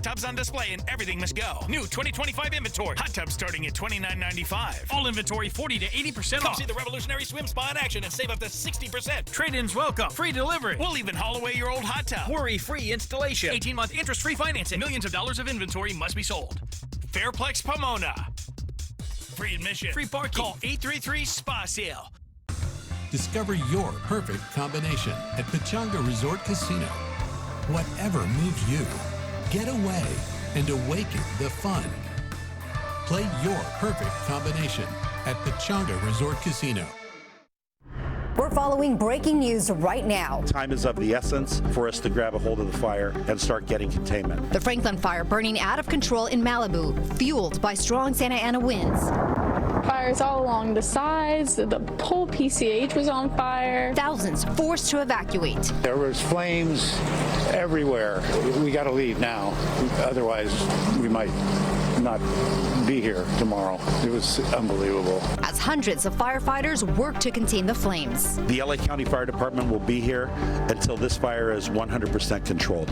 Tubs on display and everything must go. New 2025 inventory. Hot tubs starting at $29.95. All inventory 40 to 80% Come off. see the revolutionary swim spa in action and save up to 60%. Trade-ins welcome. Free delivery. We'll even haul away your old hot tub. Worry-free installation. 18-month interest-free financing. Millions of dollars of inventory must be sold. Fairplex Pomona. Free admission. Free parking. Call 833-SPA-SALE. Discover your perfect combination at Pechanga Resort Casino. Whatever moves you, get away and awaken the fun. Play your perfect combination at Pechanga Resort Casino. We're following breaking news right now. Time is of the essence for us to grab a hold of the fire and start getting containment. The Franklin fire burning out of control in Malibu, fueled by strong Santa Ana winds. Fires all along the sides. The whole PCH was on fire. Thousands forced to evacuate. There was flames everywhere. We got to leave now. Otherwise, we might not be here tomorrow. It was unbelievable. As hundreds of firefighters work to contain the flames. The LA County Fire Department will be here until this fire is 100% controlled.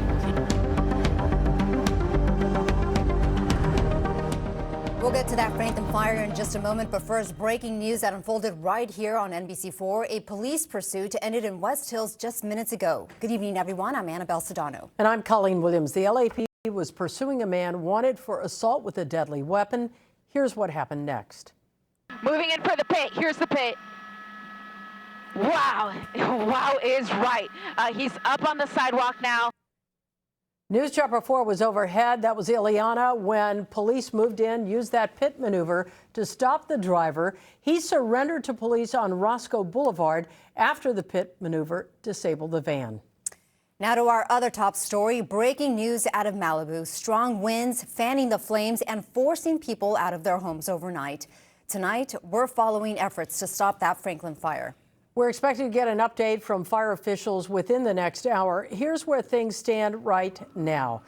We'll get to that Franklin fire in just a moment, but first, breaking news that unfolded right here on NBC4. A police pursuit ended in West Hills just minutes ago. Good evening, everyone. I'm Annabelle Sedano. And I'm Colleen Williams. The LAPD was pursuing a man wanted for assault with a deadly weapon. Here's what happened next. Moving in for the pit. Here's the pit. Wow. Wow is right. He's up on the sidewalk now. News Chopper 4 was overhead. That was Ileana when police moved in, used that pit maneuver to stop the driver. He surrendered to police on Roscoe Boulevard after the pit maneuver disabled the van. Now to our other top story, breaking news out of Malibu. Strong winds fanning the flames and forcing people out of their homes overnight. Tonight, we're following efforts to stop that Franklin fire. We're expecting to get an update from fire officials within the next hour. Here's where things stand right now.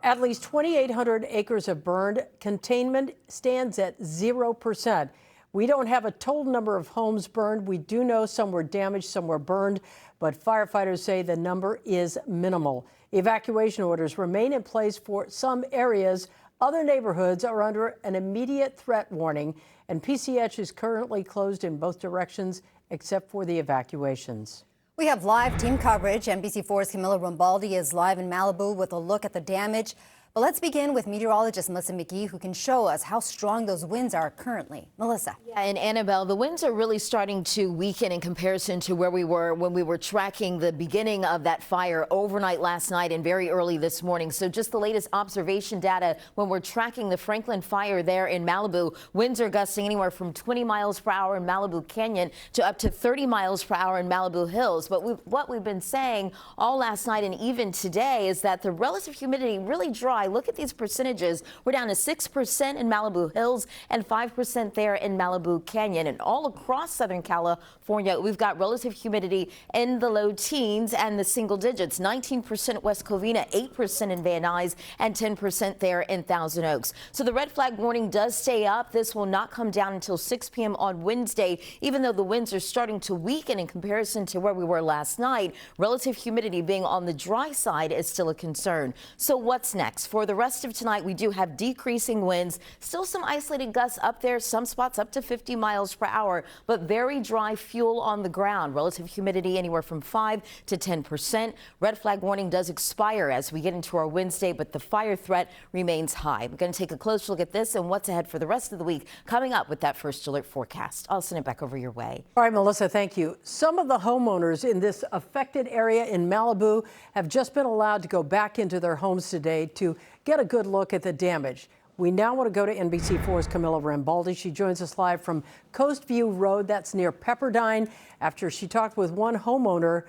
At least 2,800 acres have burned. Containment stands at 0%. We don't have a total number of homes burned. We do know some were damaged, some were burned, but firefighters say the number is minimal. Evacuation orders remain in place for some areas. Other neighborhoods are under an immediate threat warning, and PCH is currently closed in both directions except for the evacuations. We have live team coverage. NBC4's Camilla Rambaldi is live in Malibu with a look at the damage. But let's begin with meteorologist Melissa McGee, who can show us how strong those winds are currently. Melissa. Yeah, and Annabelle, the winds are really starting to weaken in comparison to where we were when we were tracking the beginning of that fire overnight last night and very early this morning. So just the latest observation data when we're tracking the Franklin fire there in Malibu, winds are gusting anywhere from 20 miles per hour in Malibu Canyon to up to 30 miles per hour in Malibu Hills. But what we've been saying all last night and even today is that the relative humidity really dry. Look at these percentages. We're down to 6% in Malibu Hills and 5% there in Malibu Canyon. And all across Southern California, we've got relative humidity in the low teens and the single digits. 19% at West Covina, 8% in Van Nuys, and 10% there in Thousand Oaks. So the red flag warning does stay up. This will not come down until 6 p.m. on Wednesday, even though the winds are starting to weaken in comparison to where we were last night. Relative humidity being on the dry side is still a concern. So what's next? For the rest of tonight, we do have decreasing winds, still some isolated gusts up there, some spots up to 50 miles per hour, but very dry fuel on the ground. Relative humidity anywhere from 5 to 10%. Red flag warning does expire as we get into our Wednesday, but the fire threat remains high. We're going to take a close look at this and what's ahead for the rest of the week coming up with that first alert forecast. I'll send it back over your way. All right, Melissa, thank you. Some of the homeowners in this affected area in Malibu have just been allowed to go back into their homes today to get a good look at the damage. We now want to go to NBC4's Camilla Rambaldi. She joins us live from Coast View Road, that's near Pepperdine, after she talked with one homeowner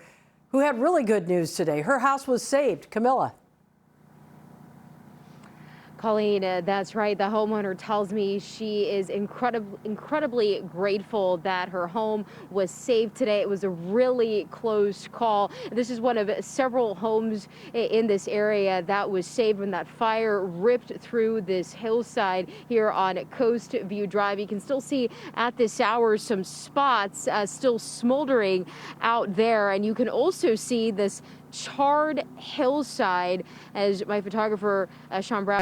who had really good news today. Her house was saved. Camilla. Colleen, that's right. The homeowner tells me she is incredibly grateful that her home was saved today. It was a really close call. This is one of several homes in this area that was saved when that fire ripped through this hillside here on Coast View Drive. You can still see at this hour some spots still smoldering out there, and you can also see this charred hillside as my photographer Sean Brown